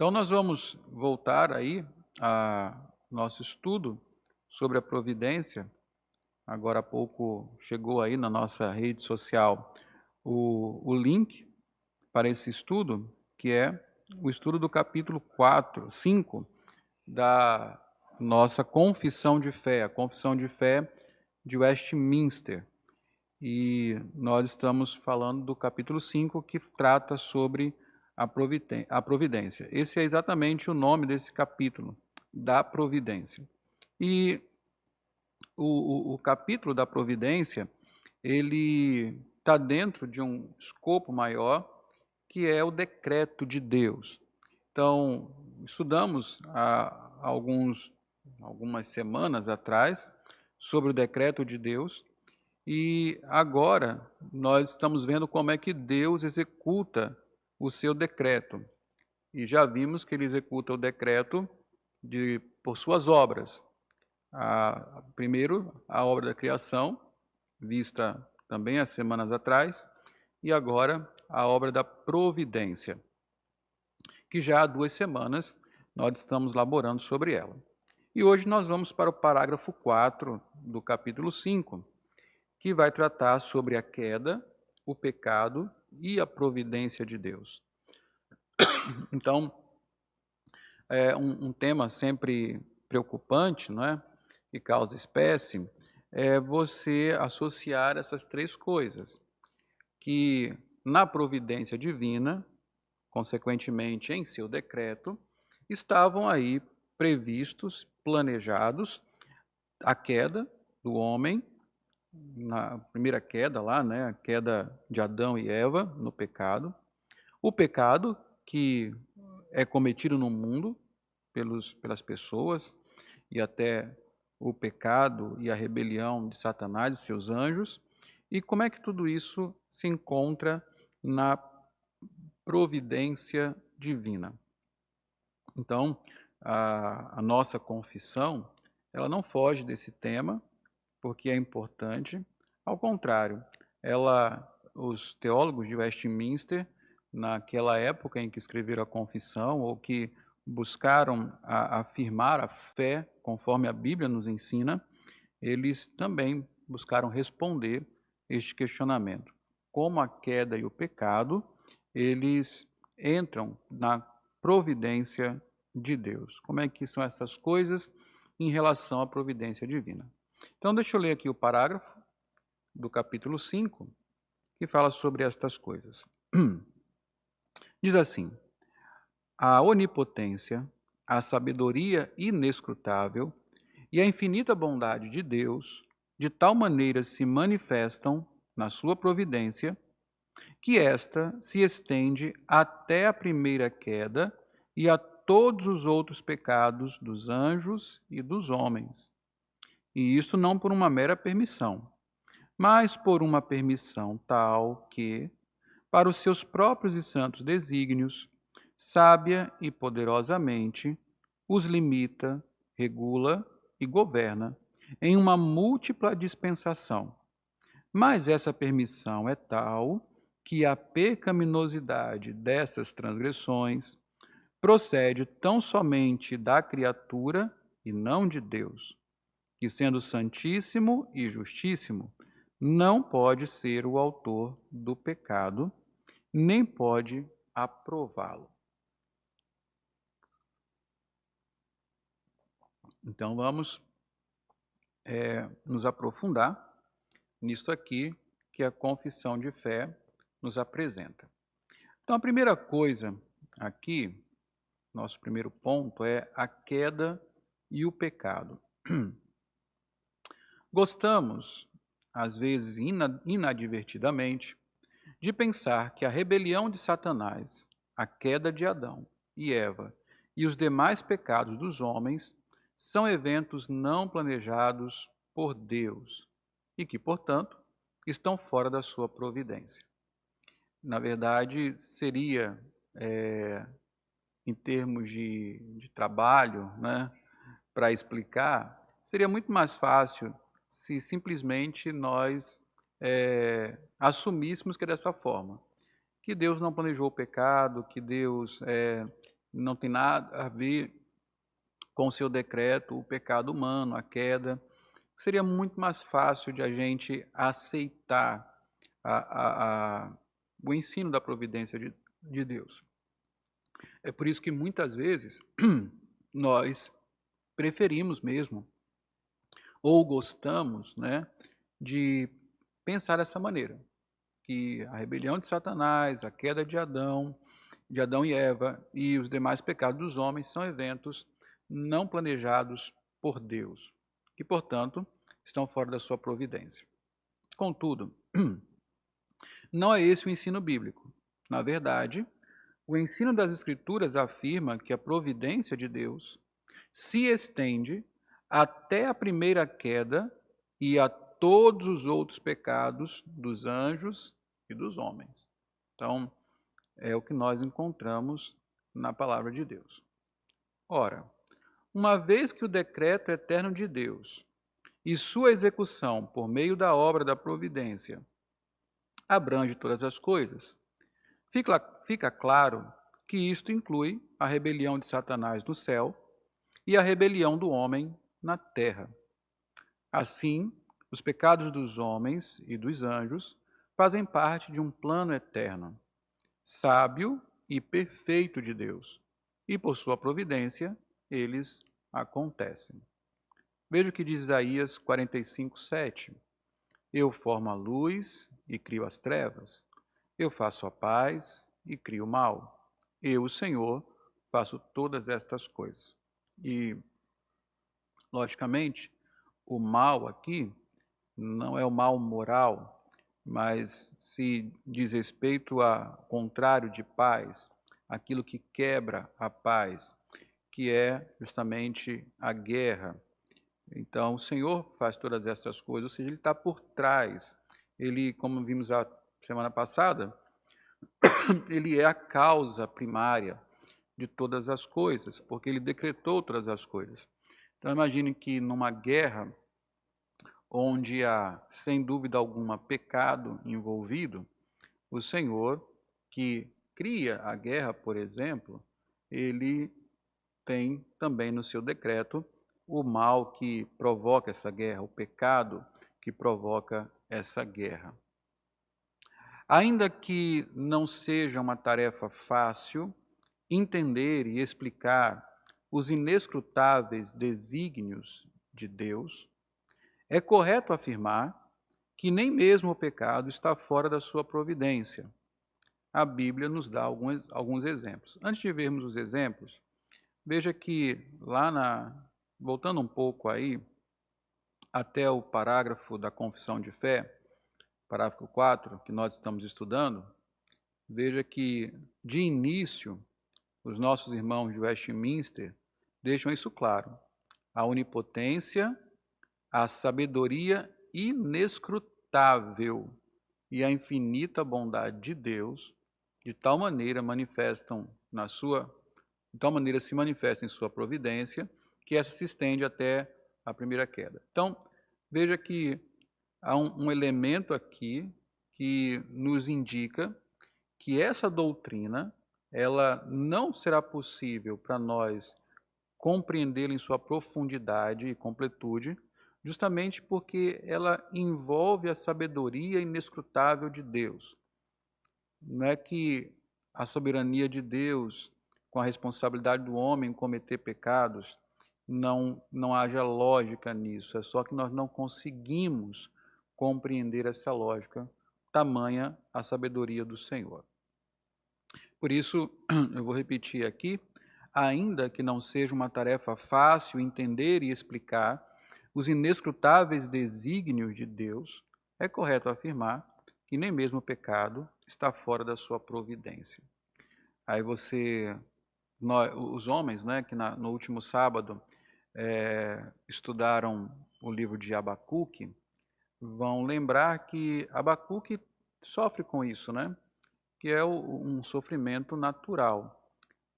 Então, nós vamos voltar aí a nosso estudo sobre a providência. Agora há pouco chegou aí na nossa rede social o link para esse estudo, que é o estudo do capítulo 4, 5 da nossa Confissão de Fé, a Confissão de Fé de Westminster. E nós estamos falando do capítulo 5, que trata sobre a providência. Esse é exatamente o nome desse capítulo, da providência. E o capítulo da providência, ele está dentro de um escopo maior, que é o decreto de Deus. Então, estudamos há algumas semanas atrás sobre o decreto de Deus, e agora nós estamos vendo como é que Deus executa o seu decreto. E já vimos que ele executa o decreto por suas obras. Primeiro, a obra da criação, vista também há semanas atrás, e agora a obra da providência, que já há 2 semanas nós estamos laborando sobre ela. E hoje nós vamos para o parágrafo 4 do capítulo 5, que vai tratar sobre a queda, o pecado e a providência de Deus. Então, é um tema sempre preocupante, não é? E causa espécie, é você associar essas três coisas, que na providência divina, consequentemente em seu decreto, estavam aí previstos, planejados, a queda do homem, na primeira queda lá, né, a queda de Adão e Eva no pecado, o pecado que é cometido no mundo pelas pessoas, e até o pecado e a rebelião de Satanás e seus anjos, e como é que tudo isso se encontra na providência divina. Então, a nossa confissão, ela não foge desse tema, porque é importante. Ao contrário, os teólogos de Westminster, naquela época em que escreveram a confissão, ou que buscaram afirmar a fé conforme a Bíblia nos ensina, eles também buscaram responder este questionamento. Como a queda e o pecado, eles entram na providência de Deus. Como é que são essas coisas em relação à providência divina? Então, deixa eu ler aqui o parágrafo do capítulo 5, que fala sobre estas coisas. Diz assim: a onipotência, a sabedoria inescrutável e a infinita bondade de Deus, de tal maneira se manifestam na sua providência, que esta se estende até a primeira queda e a todos os outros pecados dos anjos e dos homens. E isto não por uma mera permissão, mas por uma permissão tal que, para os seus próprios e santos desígnios, sábia e poderosamente, os limita, regula e governa em uma múltipla dispensação. Mas essa permissão é tal que a pecaminosidade dessas transgressões procede tão somente da criatura e não de Deus, que, sendo santíssimo e justíssimo, não pode ser o autor do pecado, nem pode aprová-lo. Então vamos nos aprofundar nisso aqui que a confissão de fé nos apresenta. Então a primeira coisa aqui, nosso primeiro ponto, é a queda e o pecado. Gostamos, às vezes inadvertidamente, de pensar que a rebelião de Satanás, a queda de Adão e Eva e os demais pecados dos homens são eventos não planejados por Deus e que, portanto, estão fora da sua providência. Na verdade, seria, em termos de trabalho, né, para explicar, seria muito mais fácil se simplesmente nós assumíssemos que é dessa forma, que Deus não planejou o pecado, que Deus não tem nada a ver com o seu decreto, o pecado humano, a queda. Seria muito mais fácil de a gente aceitar o ensino da providência de Deus. É por isso que muitas vezes nós preferimos mesmo, ou gostamos, né, de pensar dessa maneira, que a rebelião de Satanás, a queda de Adão e Eva e os demais pecados dos homens são eventos não planejados por Deus, que, portanto, estão fora da sua providência. Contudo, não é esse o ensino bíblico. Na verdade, o ensino das Escrituras afirma que a providência de Deus se estende até a primeira queda e a todos os outros pecados dos anjos e dos homens. Então, é o que nós encontramos na palavra de Deus. Ora, uma vez que o decreto eterno de Deus e sua execução por meio da obra da providência abrange todas as coisas, fica claro que isto inclui a rebelião de Satanás no céu e a rebelião do homem na terra. Assim, os pecados dos homens e dos anjos fazem parte de um plano eterno, sábio e perfeito de Deus, e por sua providência eles acontecem. Veja o que diz Isaías 45:7. Eu formo a luz e crio as trevas. Eu faço a paz e crio o mal. Eu, o Senhor, faço todas estas coisas. E, logicamente, o mal aqui não é o mal moral, mas se diz respeito ao contrário de paz, aquilo que quebra a paz, que é justamente a guerra. Então, o Senhor faz todas essas coisas, ou seja, Ele está por trás. Ele, como vimos a semana passada, Ele é a causa primária de todas as coisas, porque Ele decretou todas as coisas. Então, imagine que numa guerra, onde há, sem dúvida alguma, pecado envolvido, o Senhor, que cria a guerra, por exemplo, Ele tem também no seu decreto o mal que provoca essa guerra, o pecado que provoca essa guerra. Ainda que não seja uma tarefa fácil entender e explicar os inescrutáveis desígnios de Deus, é correto afirmar que nem mesmo o pecado está fora da sua providência. A Bíblia nos dá alguns exemplos. Antes de vermos os exemplos, veja que voltando um pouco aí, até o parágrafo da Confissão de Fé, parágrafo 4, que nós estamos estudando, veja que, de início, os nossos irmãos de Westminster deixam isso claro. A onipotência, a sabedoria inescrutável e a infinita bondade de Deus, de tal maneira se manifestam em sua providência, que essa se estende até a primeira queda. Então, veja que há um elemento aqui que nos indica que essa doutrina, ela não será possível para nós compreendê-la em sua profundidade e completude, justamente porque ela envolve a sabedoria inescrutável de Deus. Não é que a soberania de Deus, com a responsabilidade do homem em cometer pecados, não haja lógica nisso, é só que nós não conseguimos compreender essa lógica, tamanha a sabedoria do Senhor. Por isso, eu vou repetir aqui, ainda que não seja uma tarefa fácil entender e explicar os inescrutáveis desígnios de Deus, é correto afirmar que nem mesmo o pecado está fora da sua providência. Aí os homens, né, que no último sábado estudaram o livro de Abacuque, vão lembrar que Abacuque sofre com isso, né? Que é um sofrimento natural,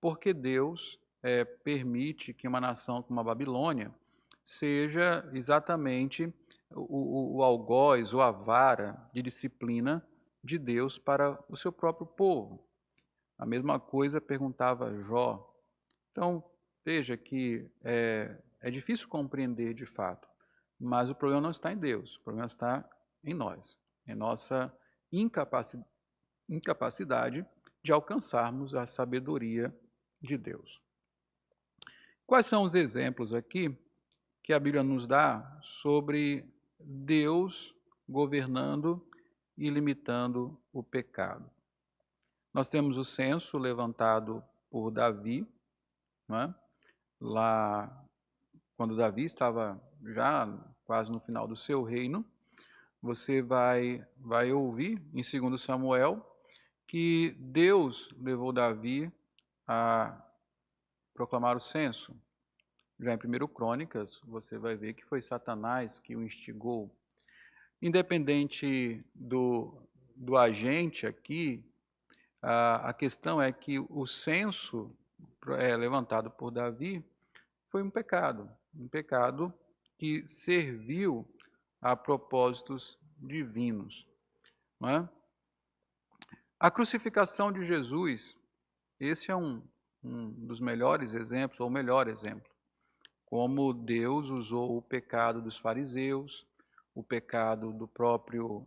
porque Deus permite que uma nação como a Babilônia seja exatamente o algoz ou a vara de disciplina de Deus para o seu próprio povo. A mesma coisa perguntava Jó, Então, veja que é difícil compreender de fato, mas o problema não está em Deus, o problema está em nós, em nossa incapacidade de alcançarmos a sabedoria de Deus. Quais são os exemplos aqui que a Bíblia nos dá sobre Deus governando e limitando o pecado? Nós temos o censo levantado por Davi, não é? Lá quando Davi estava já quase no final do seu reino. Você vai ouvir em 2 Samuel que Deus levou Davi a proclamar o censo. Já em 1 Crônicas, você vai ver que foi Satanás que o instigou. Independente do agente aqui, a questão é que o censo levantado por Davi foi um pecado que serviu a propósitos divinos. Não é? A crucificação de Jesus, esse é um dos melhores exemplos, ou o melhor exemplo, como Deus usou o pecado dos fariseus, o pecado do próprio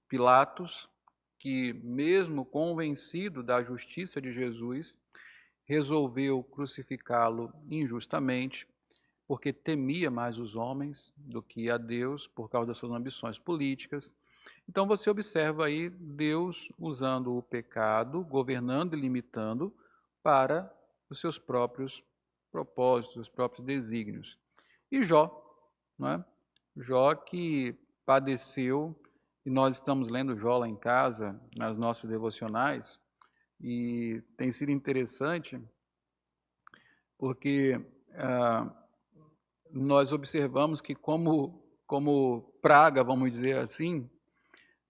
Pilatos, que mesmo convencido da justiça de Jesus, resolveu crucificá-lo injustamente, porque temia mais os homens do que a Deus, por causa das suas ambições políticas. Então você observa aí Deus usando o pecado, governando e limitando para os seus próprios propósitos, os próprios desígnios. E Jó, não é? Jó que padeceu, e nós estamos lendo Jó lá em casa, nas nossas devocionais, e tem sido interessante, porque nós observamos que como praga, vamos dizer assim,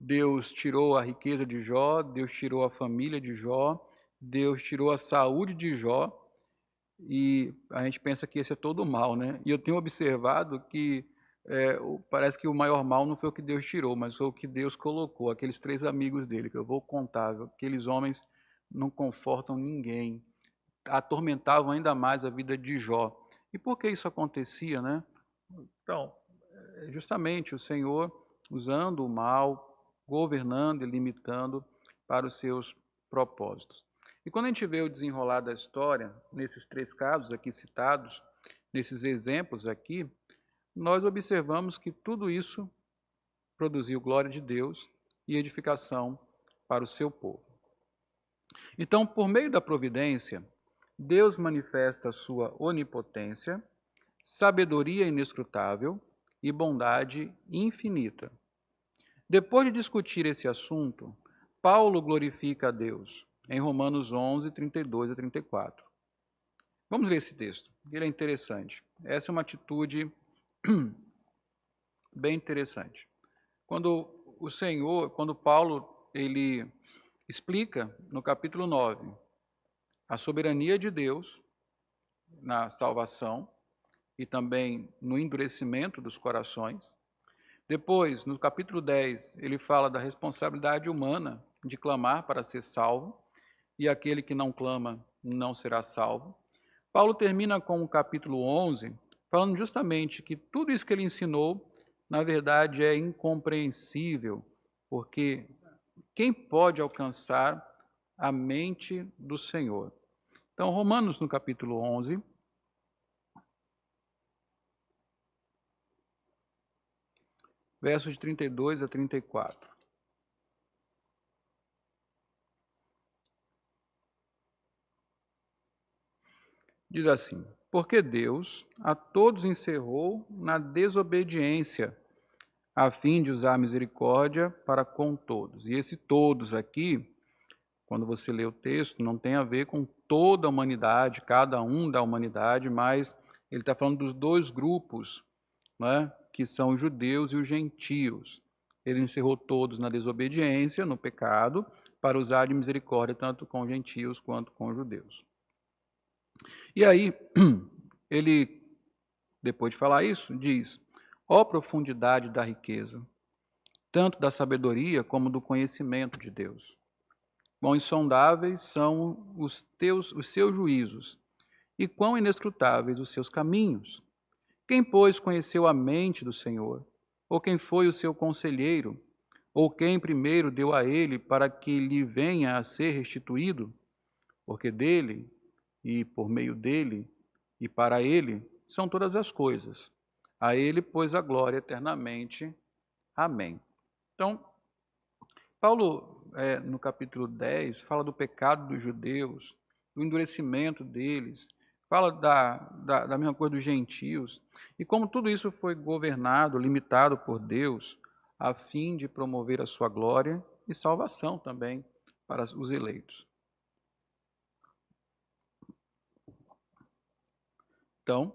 Deus tirou a riqueza de Jó, Deus tirou a família de Jó, Deus tirou a saúde de Jó, e a gente pensa que esse é todo o mal, né? E eu tenho observado que parece que o maior mal não foi o que Deus tirou, mas foi o que Deus colocou, aqueles 3 amigos dele, que eu vou contar, aqueles homens não confortam ninguém, atormentavam ainda mais a vida de Jó. E por que isso acontecia, né? Então, justamente o Senhor usando o mal, governando e limitando para os seus propósitos. E quando a gente vê o desenrolar da história, nesses 3 casos aqui citados, nesses exemplos aqui, nós observamos que tudo isso produziu glória de Deus e edificação para o seu povo. Então, por meio da providência, Deus manifesta a sua onipotência, sabedoria inescrutável e bondade infinita. Depois de discutir esse assunto, Paulo glorifica a Deus em Romanos 11, 32 a 34. Vamos ler esse texto, ele é interessante. Essa é uma atitude bem interessante. Quando Paulo ele explica no capítulo 9 a soberania de Deus na salvação e também no endurecimento dos corações. Depois, no capítulo 10, ele fala da responsabilidade humana de clamar para ser salvo, e aquele que não clama não será salvo. Paulo termina com o capítulo 11, falando justamente que tudo isso que ele ensinou, na verdade, é incompreensível, porque quem pode alcançar a mente do Senhor? Então, Romanos, no capítulo 11, versos de 32 a 34. Diz assim: porque Deus a todos encerrou na desobediência, a fim de usar misericórdia para com todos. E esse todos aqui, quando você lê o texto, não tem a ver com toda a humanidade, cada um da humanidade, mas ele está falando dos 2 grupos, né, que são os judeus e os gentios. Ele encerrou todos na desobediência, no pecado, para usar de misericórdia tanto com gentios quanto com judeus. E aí, ele, depois de falar isso, diz: ó profundidade da riqueza, tanto da sabedoria como do conhecimento de Deus. Quão insondáveis são os seus juízos, e quão inescrutáveis os seus caminhos. Quem, pois, conheceu a mente do Senhor? Ou quem foi o seu conselheiro? Ou quem primeiro deu a ele para que lhe venha a ser restituído? Porque dele, e por meio dele, e para ele, são todas as coisas. A ele, pois, a glória eternamente. Amém. Então, Paulo, no capítulo 10, fala do pecado dos judeus, do endurecimento deles, fala da mesma coisa dos gentios, e como tudo isso foi governado, limitado por Deus, a fim de promover a sua glória e salvação também para os eleitos. Então,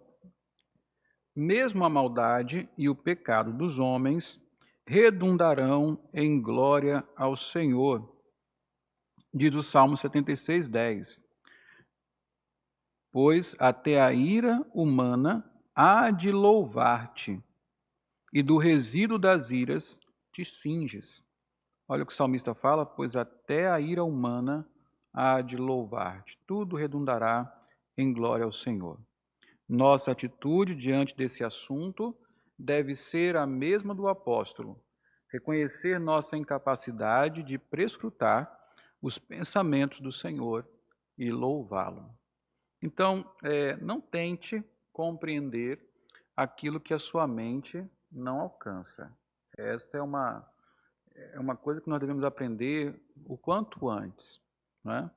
mesmo a maldade e o pecado dos homens redundarão em glória ao Senhor, diz o Salmo 76:10. Pois até a ira humana há de louvar-te, e do resíduo das iras te cinges. Olha o que o salmista fala, pois até a ira humana há de louvar-te. Tudo redundará em glória ao Senhor. Nossa atitude diante desse assunto deve ser a mesma do apóstolo, reconhecer nossa incapacidade de prescrutar os pensamentos do Senhor e louvá-lo. Então, não tente compreender aquilo que a sua mente não alcança. Esta é uma coisa que nós devemos aprender o quanto antes, né?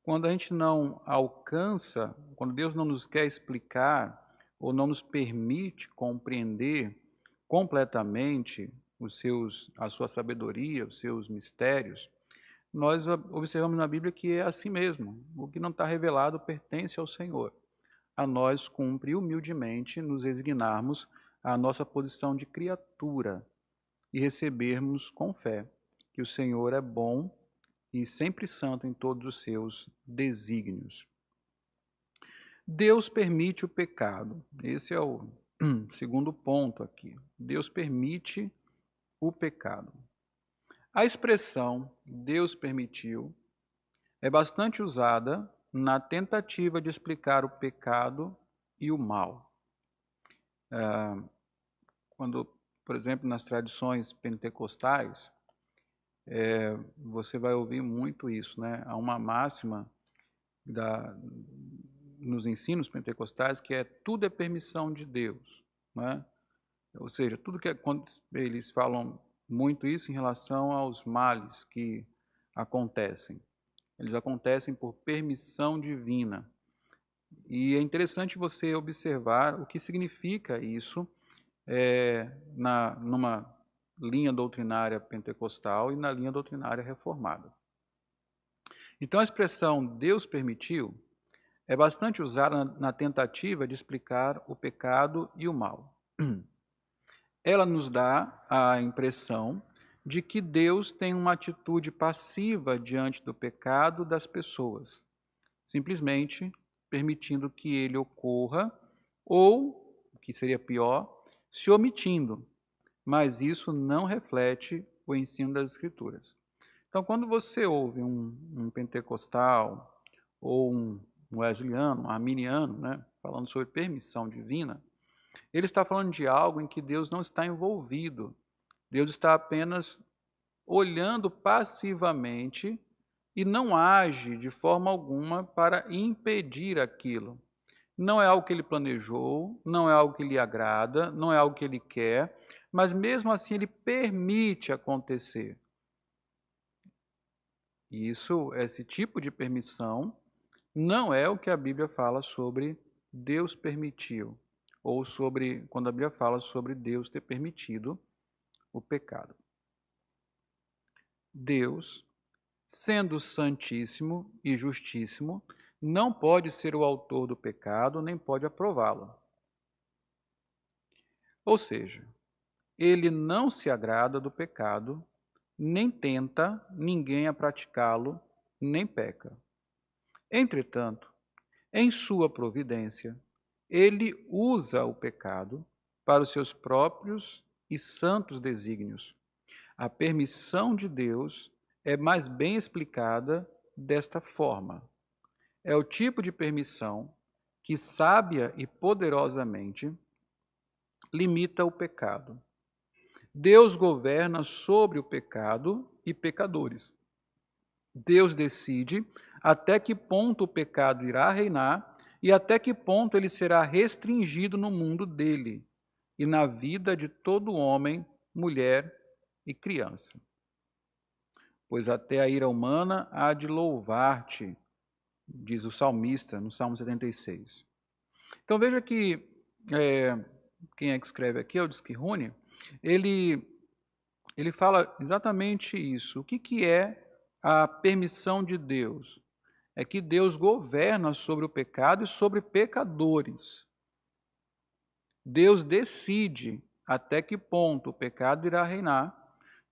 Quando a gente não alcança, quando Deus não nos quer explicar ou não nos permite compreender completamente a sua sabedoria, os seus mistérios, nós observamos na Bíblia que é assim mesmo. O que não está revelado pertence ao Senhor. A nós cumpre humildemente nos resignarmos à nossa posição de criatura e recebermos com fé que o Senhor é bom e sempre santo em todos os seus desígnios. Deus permite o pecado. Esse é o segundo ponto aqui. Deus permite o pecado. A expressão Deus permitiu é bastante usada na tentativa de explicar o pecado e o mal. Quando, por exemplo, nas tradições pentecostais, você vai ouvir muito isso, né? Há uma máxima nos ensinos pentecostais que tudo é permissão de Deus, né? Ou seja, tudo que quando eles falam muito isso em relação aos males que acontecem. Eles acontecem por permissão divina. E é interessante você observar o que significa isso numa linha doutrinária pentecostal e na linha doutrinária reformada. Então, a expressão Deus permitiu é bastante usada na tentativa de explicar o pecado e o mal. Ela nos dá a impressão de que Deus tem uma atitude passiva diante do pecado das pessoas, simplesmente permitindo que ele ocorra, ou, o que seria pior, se omitindo. Mas isso não reflete o ensino das Escrituras. Então, quando você ouve um pentecostal ou um wesleyano, um arminiano, né, falando sobre permissão divina, ele está falando de algo em que Deus não está envolvido. Deus está apenas olhando passivamente e não age de forma alguma para impedir aquilo. Não é algo que ele planejou, não é algo que lhe agrada, não é algo que ele quer, mas mesmo assim ele permite acontecer. Esse tipo de permissão não é o que a Bíblia fala sobre Deus permitiu, ou sobre quando a Bíblia fala sobre Deus ter permitido o pecado. Deus, sendo santíssimo e justíssimo, não pode ser o autor do pecado, nem pode aprová-lo. Ou seja, ele não se agrada do pecado, nem tenta ninguém a praticá-lo, nem peca. Entretanto, em sua providência, ele usa o pecado para os seus próprios e santos desígnios. A permissão de Deus é mais bem explicada desta forma. É o tipo de permissão que sábia e poderosamente limita o pecado. Deus governa sobre o pecado e pecadores. Deus decide até que ponto o pecado irá reinar e até que ponto ele será restringido no mundo dele e na vida de todo homem, mulher e criança. Pois até a ira humana há de louvar-te, diz o salmista no Salmo 76. Então veja que quem é que escreve aqui é o Desquirrune, ele fala exatamente isso. O que é a permissão de Deus? É que Deus governa sobre o pecado e sobre pecadores. Deus decide até que ponto o pecado irá reinar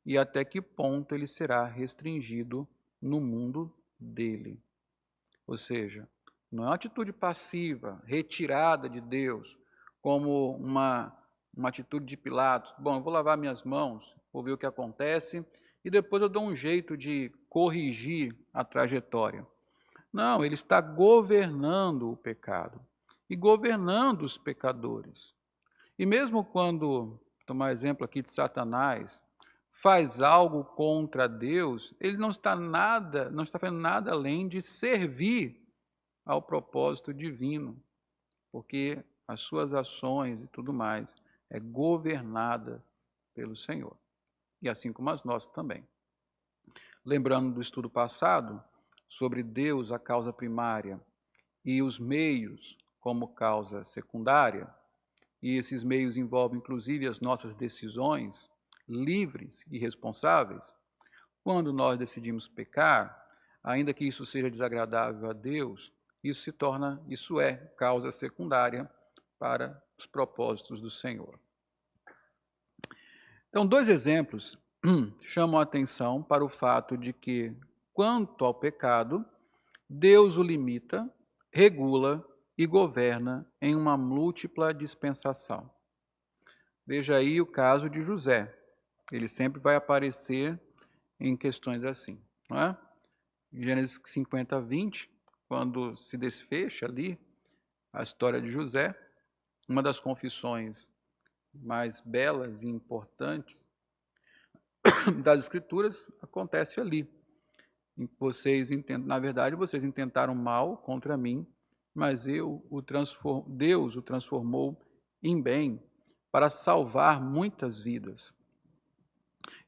e até que ponto ele será restringido no mundo dele. Ou seja, não é uma atitude passiva, retirada de Deus, como uma atitude de Pilatos. Bom, eu vou lavar minhas mãos, vou ver o que acontece e depois eu dou um jeito de corrigir a trajetória. Não, ele está governando o pecado e governando os pecadores. E mesmo quando, tomar exemplo aqui de Satanás, faz algo contra Deus, ele não está fazendo nada além de servir ao propósito divino, porque as suas ações e tudo mais é governada pelo Senhor. E assim como as nossas também. Lembrando do estudo passado sobre Deus, a causa primária, e os meios como causa secundária, e esses meios envolvem inclusive as nossas decisões livres e responsáveis. Quando nós decidimos pecar, ainda que isso seja desagradável a Deus, isso é causa secundária para os propósitos do Senhor. Então, dois exemplos chamam a atenção para o fato de que, quanto ao pecado, Deus o limita, regula e governa em uma múltipla dispensação. Veja aí o caso de José. Ele sempre vai aparecer em questões assim, não é? Em Gênesis 50, 20, quando se desfecha ali a história de José, uma das confissões mais belas e importantes das Escrituras acontece ali. Na verdade, vocês intentaram mal contra mim, mas Deus o transformou em bem para salvar muitas vidas.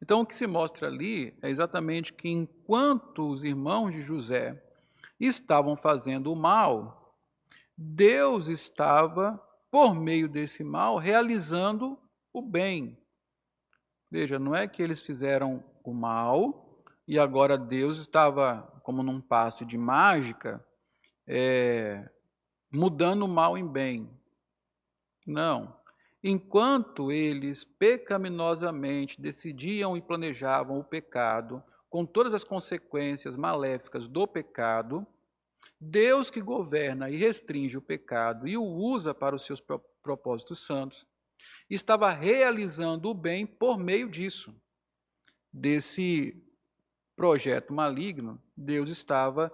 Então, o que se mostra ali é exatamente que enquanto os irmãos de José estavam fazendo o mal, Deus estava, por meio desse mal, realizando o bem. Veja, não é que eles fizeram o mal e agora Deus estava, como num passe de mágica, mudando o mal em bem. Não. Enquanto eles pecaminosamente decidiam e planejavam o pecado, com todas as consequências maléficas do pecado, Deus que governa e restringe o pecado e o usa para os seus propósitos santos, estava realizando o bem por meio disso. Desse projeto maligno, Deus estava,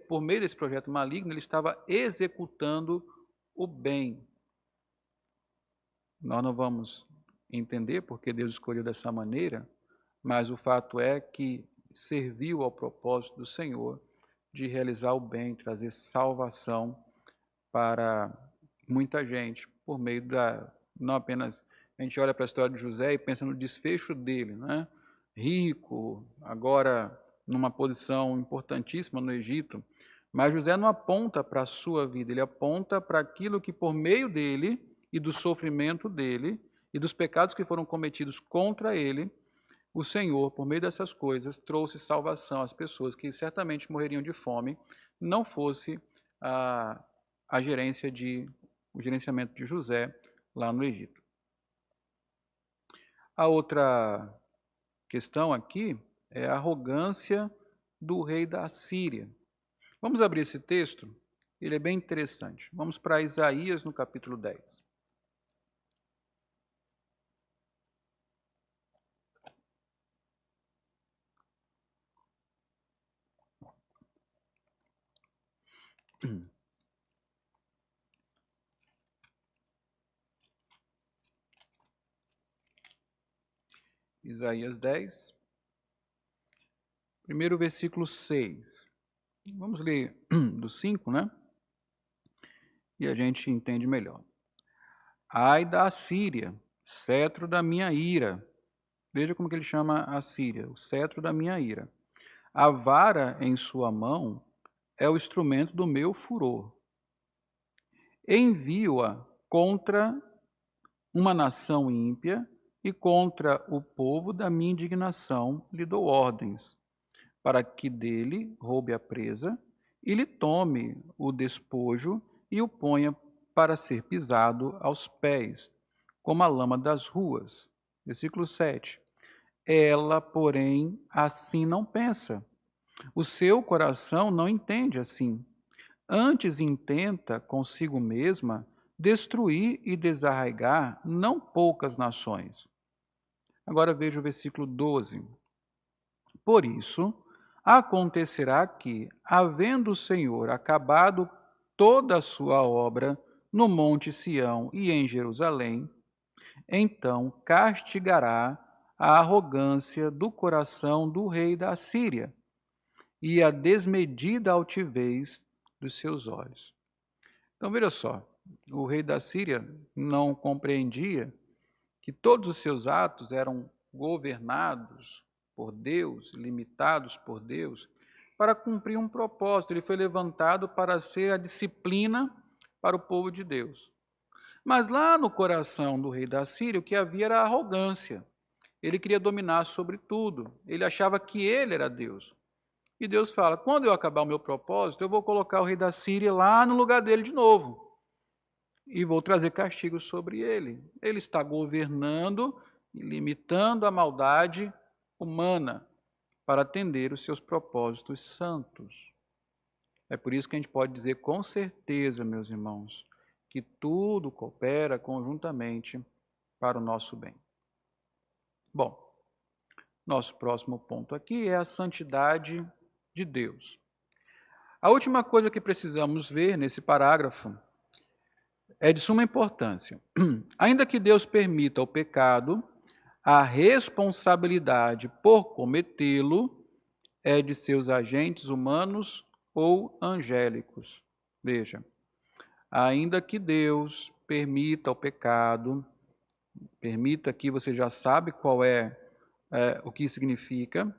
por meio desse projeto maligno, ele estava executando o bem. Nós não vamos entender porque Deus escolheu dessa maneira, mas o fato é que serviu ao propósito do Senhor de realizar o bem, trazer salvação para muita gente, por meio não apenas, a gente olha para a história de José e pensa no desfecho dele, né? Rico, agora numa posição importantíssima no Egito, mas José não aponta para a sua vida, ele aponta para aquilo que por meio dele e do sofrimento dele e dos pecados que foram cometidos contra ele, o Senhor, por meio dessas coisas, trouxe salvação às pessoas que certamente morreriam de fome, não fosse o gerenciamento de José lá no Egito. A outra questão aqui é a arrogância do rei da Síria. Vamos abrir esse texto? Ele é bem interessante. Vamos para Isaías no capítulo 10. Isaías 10, primeiro versículo 6. Vamos ler do 5, né? E a gente entende melhor. Ai da Assíria, cetro da minha ira. Veja como que ele chama a Síria, o cetro da minha ira. A vara em sua mão é o instrumento do meu furor. Envio-a contra uma nação ímpia e contra o povo da minha indignação lhe dou ordens, para que dele roube a presa e lhe tome o despojo e o ponha para ser pisado aos pés, como a lama das ruas. Versículo 7. Ela, porém, assim não pensa. O seu coração não entende assim. Antes intenta consigo mesma destruir e desarraigar não poucas nações. Agora veja o versículo 12. Por isso, acontecerá que, havendo o Senhor acabado toda a sua obra no monte Sião e em Jerusalém, então castigará a arrogância do coração do rei da Síria e a desmedida altivez dos seus olhos. Então veja só, o rei da Síria não compreendia que todos os seus atos eram governados por Deus, limitados por Deus, para cumprir um propósito. Ele foi levantado para ser a disciplina para o povo de Deus. Mas lá no coração do rei da Síria, o que havia era arrogância. Ele queria dominar sobre tudo. Ele achava que ele era Deus. E Deus fala: quando eu acabar o meu propósito, eu vou colocar o rei da Síria lá no lugar dele de novo. E vou trazer castigo sobre ele. Ele está governando e limitando a maldade humana para atender os seus propósitos santos. É por isso que a gente pode dizer com certeza, meus irmãos, que tudo coopera conjuntamente para o nosso bem. Bom, nosso próximo ponto aqui é a santidade de Deus. A última coisa que precisamos ver nesse parágrafo é de suma importância. Ainda que Deus permita o pecado, a responsabilidade por cometê-lo é de seus agentes humanos ou angélicos. Veja, ainda que Deus permita o pecado, permita que você já sabe qual é o que significa,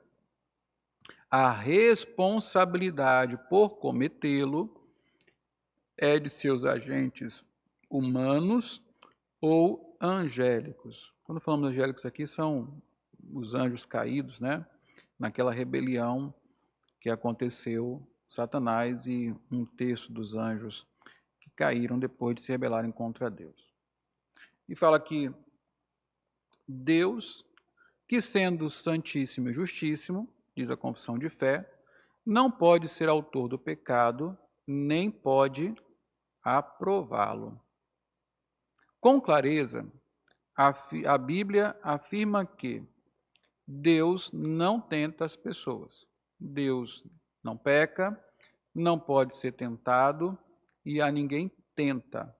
a responsabilidade por cometê-lo é de seus agentes humanos ou angélicos. Quando falamos angélicos aqui, são os anjos caídos, né? Naquela rebelião que aconteceu, Satanás e um terço dos anjos que caíram depois de se rebelarem contra Deus. E fala que Deus, que sendo santíssimo e justíssimo, diz a confissão de fé, não pode ser autor do pecado, nem pode aprová-lo. Com clareza, a Bíblia afirma que Deus não tenta as pessoas. Deus não peca, não pode ser tentado e a ninguém tenta.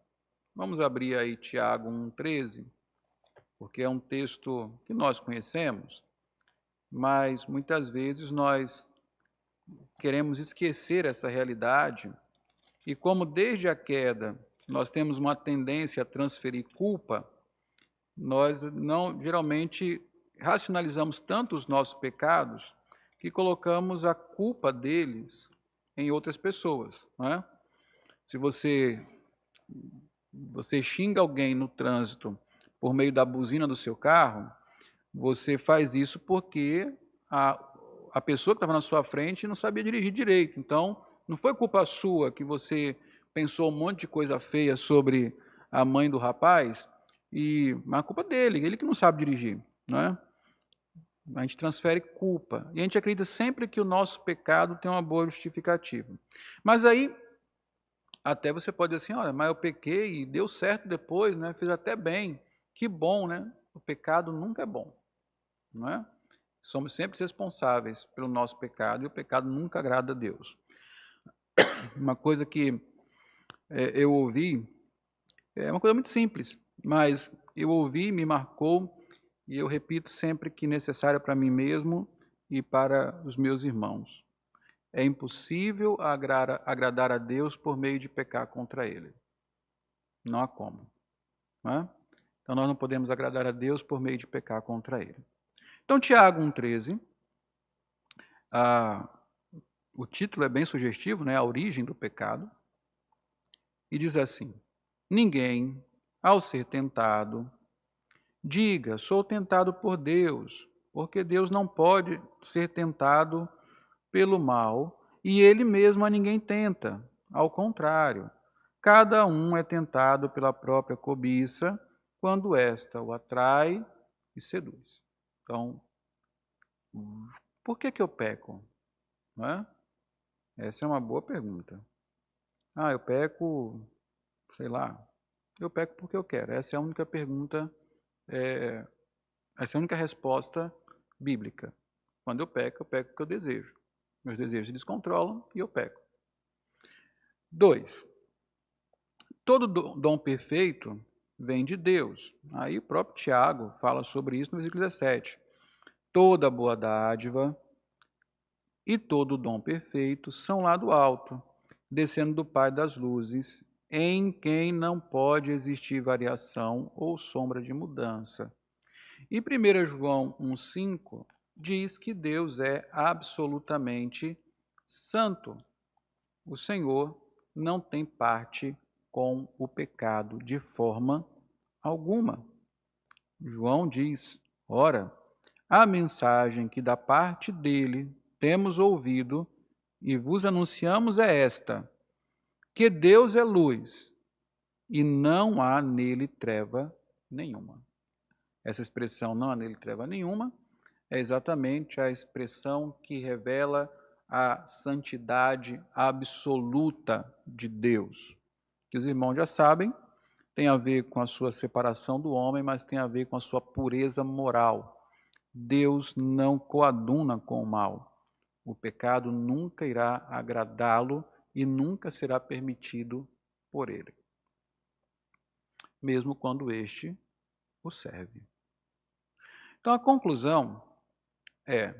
Vamos abrir aí Tiago 1,13, porque é um texto que nós conhecemos, mas muitas vezes nós queremos esquecer essa realidade e como desde a queda nós temos uma tendência a transferir culpa, nós não geralmente racionalizamos tanto os nossos pecados que colocamos a culpa deles em outras pessoas, não é? Se você xinga alguém no trânsito por meio da buzina do seu carro, você faz isso porque a pessoa que estava na sua frente não sabia dirigir direito. Então, não foi culpa sua que você pensou um monte de coisa feia sobre a mãe do rapaz, mas a culpa dele, ele que não sabe dirigir, não é? A gente transfere culpa. E a gente acredita sempre que o nosso pecado tem uma boa justificativa. Mas aí, até você pode dizer assim, olha, mas eu pequei e deu certo depois, né? Fiz até bem. Que bom, né? O pecado nunca é bom, não é? Somos sempre responsáveis pelo nosso pecado e o pecado nunca agrada a Deus. uma coisa que eu ouvi, é uma coisa muito simples, mas eu ouvi, me marcou, e eu repito sempre que necessária para mim mesmo e para os meus irmãos. É impossível agradar a Deus por meio de pecar contra Ele. Não há como. Não é? Então nós não podemos agradar a Deus por meio de pecar contra Ele. Então, Tiago 1,13, o título é bem sugestivo, né? A origem do pecado, e diz assim: ninguém, ao ser tentado, diga, sou tentado por Deus, porque Deus não pode ser tentado pelo mal, e Ele mesmo a ninguém tenta. Ao contrário, cada um é tentado pela própria cobiça, quando esta o atrai e seduz. Então, por que eu peco? Não é? Essa é uma boa pergunta. Eu peco, sei lá, eu peco porque eu quero. Essa é a única pergunta, essa é a única resposta bíblica. Quando eu peco porque eu desejo. Meus desejos se descontrolam e eu peco. 2. Todo dom perfeito vem de Deus. Aí o próprio Tiago fala sobre isso no versículo 17. Toda boa dádiva e todo dom perfeito são lá do alto, descendo do Pai das luzes, em quem não pode existir variação ou sombra de mudança. E 1 João 1,5 diz que Deus é absolutamente santo. O Senhor não tem parte com o pecado de forma alguma. João diz: ora, a mensagem que da parte dele temos ouvido e vos anunciamos é esta: que Deus é luz e não há nele treva nenhuma. Essa expressão não há nele treva nenhuma é exatamente a expressão que revela a santidade absoluta de Deus. Que os irmãos já sabem, tem a ver com a sua separação do homem, mas tem a ver com a sua pureza moral. Deus não coaduna com o mal. O pecado nunca irá agradá-lo e nunca será permitido por ele, mesmo quando este o serve. Então a conclusão é: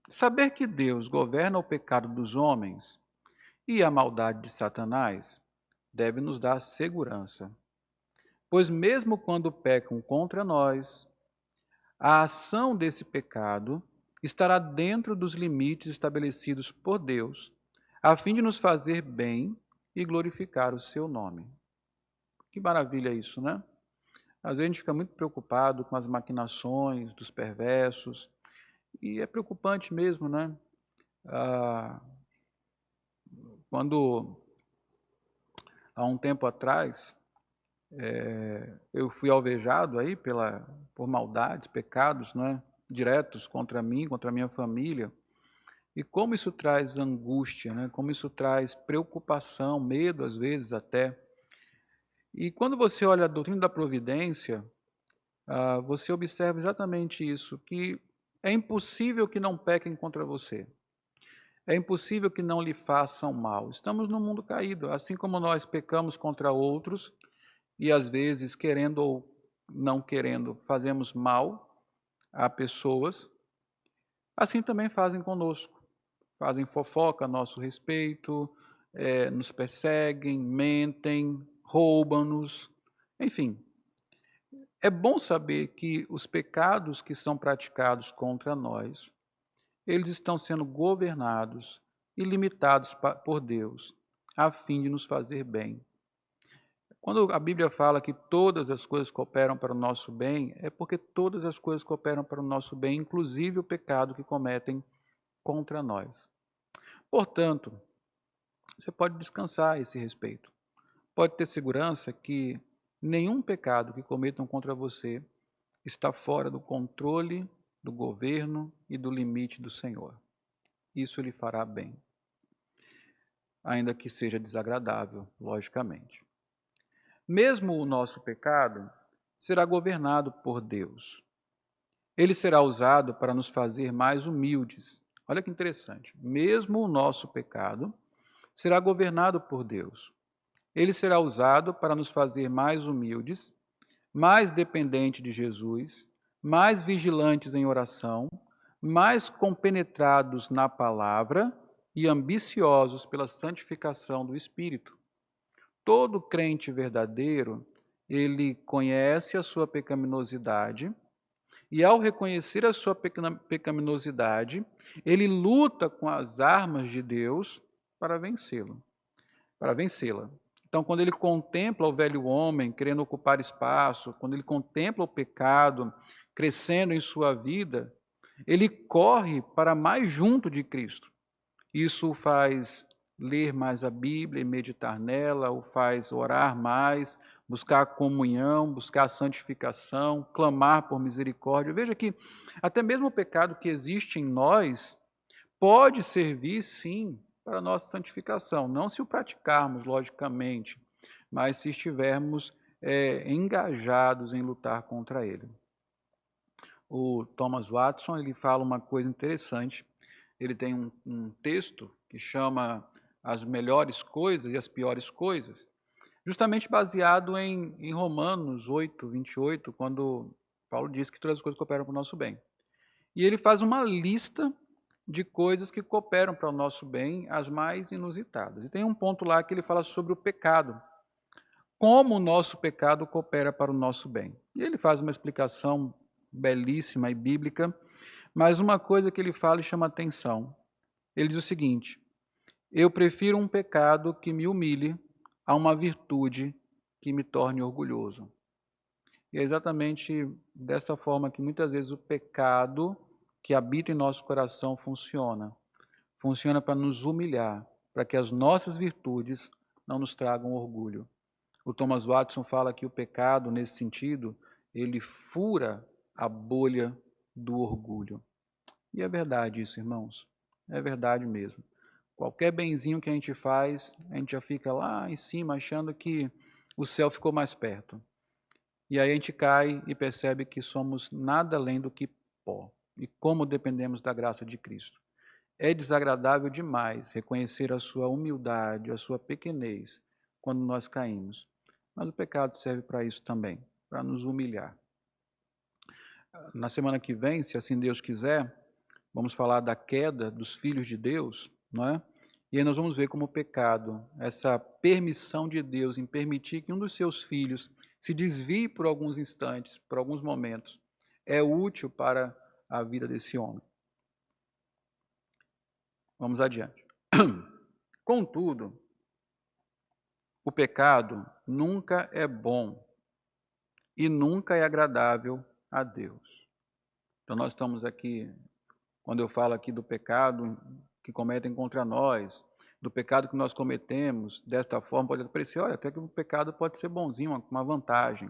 saber que Deus governa o pecado dos homens e a maldade de Satanás deve nos dar segurança, pois mesmo quando pecam contra nós, a ação desse pecado estará dentro dos limites estabelecidos por Deus, a fim de nos fazer bem e glorificar o seu nome. Que maravilha isso, né? Às vezes a gente fica muito preocupado com as maquinações dos perversos, e é preocupante mesmo, né? Quando, há um tempo atrás, eu fui alvejado aí por maldades, pecados, né? Diretos contra mim, contra a minha família, e como isso traz angústia, né? Como isso traz preocupação, medo às vezes até. E quando você olha a doutrina da providência, você observa exatamente isso, que é impossível que não pequem contra você. É impossível que não lhe façam mal. Estamos num mundo caído, assim como nós pecamos contra outros e às vezes, querendo ou não querendo, fazemos mal a pessoas, assim também fazem conosco. Fazem fofoca a nosso respeito, nos perseguem, mentem, roubam-nos, enfim. É bom saber que os pecados que são praticados contra nós, eles estão sendo governados e limitados por Deus, a fim de nos fazer bem. Quando a Bíblia fala que todas as coisas cooperam para o nosso bem, é porque todas as coisas cooperam para o nosso bem, inclusive o pecado que cometem contra nós. Portanto, você pode descansar a esse respeito. Pode ter segurança que nenhum pecado que cometam contra você está fora do controle, do governo e do limite do Senhor. Isso lhe fará bem, ainda que seja desagradável, logicamente. Mesmo o nosso pecado será governado por Deus. Ele será usado para nos fazer mais humildes. Olha que interessante. Mesmo o nosso pecado será governado por Deus. Ele será usado para nos fazer mais humildes, mais dependentes de Jesus, mais vigilantes em oração, mais compenetrados na palavra e ambiciosos pela santificação do Espírito. Todo crente verdadeiro, ele conhece a sua pecaminosidade e, ao reconhecer a sua pecaminosidade, ele luta com as armas de Deus para vencê-la. Então, quando ele contempla o velho homem querendo ocupar espaço, quando ele contempla o pecado crescendo em sua vida, ele corre para mais junto de Cristo. Isso o faz ler mais a Bíblia e meditar nela, o faz orar mais, buscar comunhão, buscar santificação, clamar por misericórdia. Veja que até mesmo o pecado que existe em nós pode servir, sim, para a nossa santificação. Não se o praticarmos, logicamente, mas se estivermos engajados em lutar contra ele. O Thomas Watson, ele fala uma coisa interessante. Ele tem um texto que chama As Melhores Coisas e as Piores Coisas, justamente baseado em Romanos 8, 28, quando Paulo diz que todas as coisas cooperam para o nosso bem. E ele faz uma lista de coisas que cooperam para o nosso bem, as mais inusitadas. E tem um ponto lá que ele fala sobre o pecado. Como o nosso pecado coopera para o nosso bem. E ele faz uma explicação belíssima e bíblica, mas uma coisa que ele fala e chama atenção. Ele diz o seguinte: eu prefiro um pecado que me humilhe a uma virtude que me torne orgulhoso. E é exatamente dessa forma que muitas vezes o pecado que habita em nosso coração funciona. Funciona para nos humilhar, para que as nossas virtudes não nos tragam orgulho. O Thomas Watson fala que o pecado, nesse sentido, ele fura a bolha do orgulho. E é verdade isso, irmãos. É verdade mesmo. Qualquer benzinho que a gente faz, a gente já fica lá em cima achando que o céu ficou mais perto. E aí a gente cai e percebe que somos nada além do que pó. E como dependemos da graça de Cristo. É desagradável demais reconhecer a sua humildade, a sua pequenez, quando nós caímos. Mas o pecado serve para isso também, para nos humilhar. Na semana que vem, se assim Deus quiser, vamos falar da queda dos filhos de Deus, não é? E aí nós vamos ver como o pecado, essa permissão de Deus em permitir que um dos seus filhos se desvie por alguns instantes, por alguns momentos, é útil para a vida desse homem. Vamos adiante. Contudo, o pecado nunca é bom e nunca é agradável a Deus. Então nós estamos aqui, quando eu falo aqui do pecado que cometem contra nós, do pecado que nós cometemos, desta forma, pode parecer, olha, até que o pecado pode ser bonzinho, uma vantagem.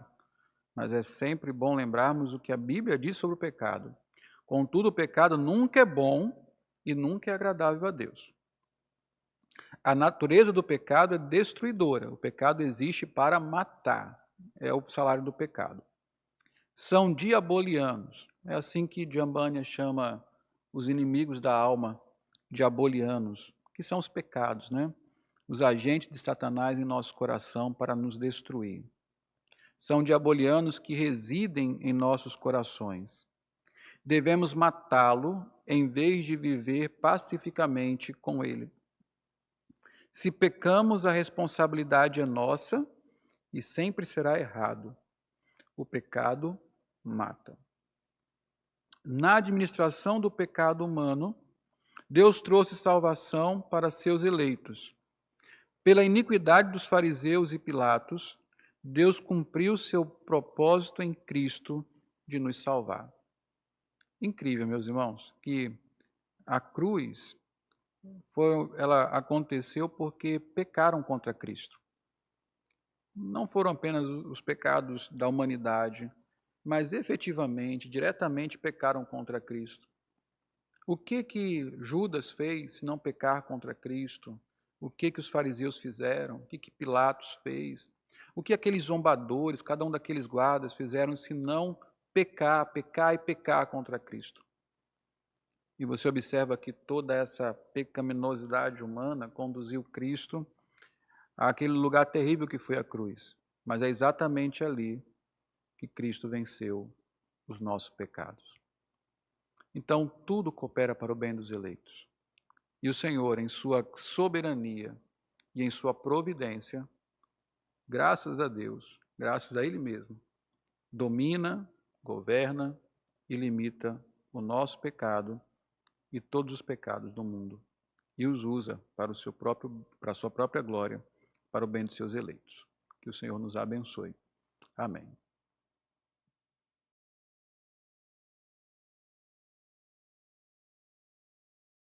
Mas é sempre bom lembrarmos o que a Bíblia diz sobre o pecado. Contudo, o pecado nunca é bom e nunca é agradável a Deus. A natureza do pecado é destruidora. O pecado existe para matar. É o salário do pecado. São diabolianos. É assim que Jambânia chama os inimigos da alma, diabolianos, que são os pecados, né? Os agentes de Satanás em nosso coração para nos destruir. São diabolianos que residem em nossos corações. Devemos matá-lo em vez de viver pacificamente com ele. Se pecamos, a responsabilidade é nossa e sempre será errado. O pecado mata. Na administração do pecado humano, Deus trouxe salvação para seus eleitos. Pela iniquidade dos fariseus e Pilatos, Deus cumpriu seu propósito em Cristo de nos salvar. Incrível, meus irmãos, que a cruz ela aconteceu porque pecaram contra Cristo. Não foram apenas os pecados da humanidade, mas efetivamente, diretamente pecaram contra Cristo. O que Judas fez se não pecar contra Cristo? O que os fariseus fizeram? O que Pilatos fez? O que aqueles zombadores, cada um daqueles guardas fizeram se não pecar e pecar contra Cristo? E você observa que toda essa pecaminosidade humana conduziu Cristo àquele lugar terrível que foi a cruz. Mas é exatamente ali que Cristo venceu os nossos pecados. Então, tudo coopera para o bem dos eleitos. E o Senhor, em sua soberania e em sua providência, graças a Deus, graças a Ele mesmo, domina, governa e limita o nosso pecado e todos os pecados do mundo e os usa para a sua própria glória, para o bem de seus eleitos. Que o Senhor nos abençoe. Amém.